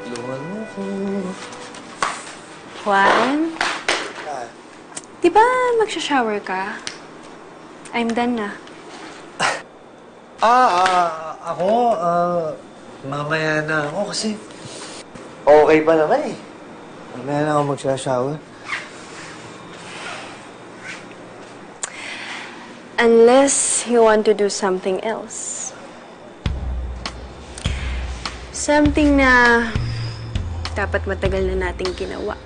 Tulungan mo ko. Juan? Di ba magsha-shower ka? I'm done na. Ako, mamaya na ako kasi okay pa naman eh. Mamaya na ako magsha-shower. Unless you want to do something else. Something na dapat matagal na nating ginawa.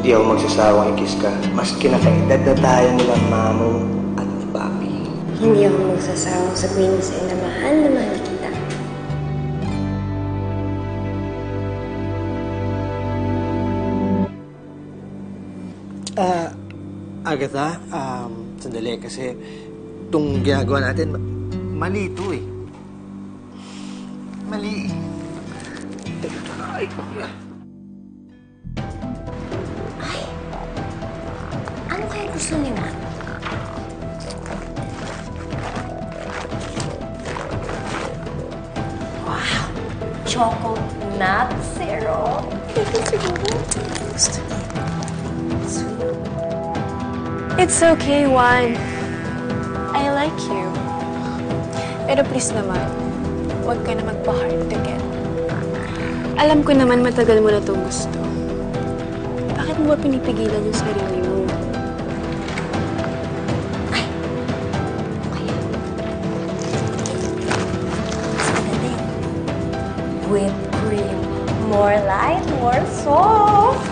Hindi ako magsasawang i-kiss ka. Maski nakaedad na tayo nilang mamo at ni papi. Hindi ako magsasawang sabihin sa'yo na mahal kita. Agatha, sandali kasi itong ginagawa natin, mali ito eh. Mali. Ay, ano kaya gusto ni Matt? Wow! Choco nut syrup. It's okay, Juan. I like you. Pero please naman, huwag ka na magpa-hard to get. Alam ko naman matagal mo na itong gusto. Bakit mo ba pinipigilan yung sarili mo? Ay! Kaya. Mas maganda yun. Whipped cream. More light, more soft.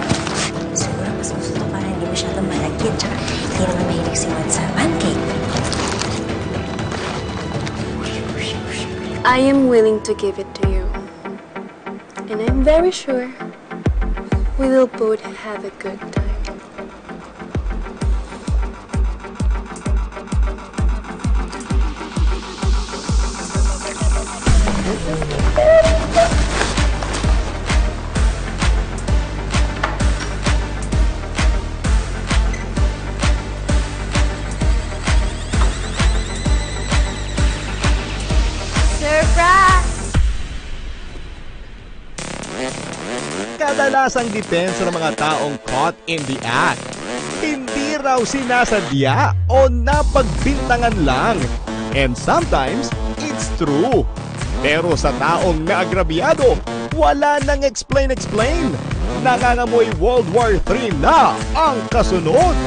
Siguro mas gusto to para hindi masyadong malagkit. Tsaka hindi naman mahilig si Juan sa pancake. I am willing to give it to you. And I'm very sure we will both have a good time. Kadalasang depensa ng mga taong caught in the act. Hindi raw sinasadya o napagbintangan lang. And sometimes, it's true. Pero sa taong naagrabyado, wala nang explain. Nangangamoy World War III na ang kasunod.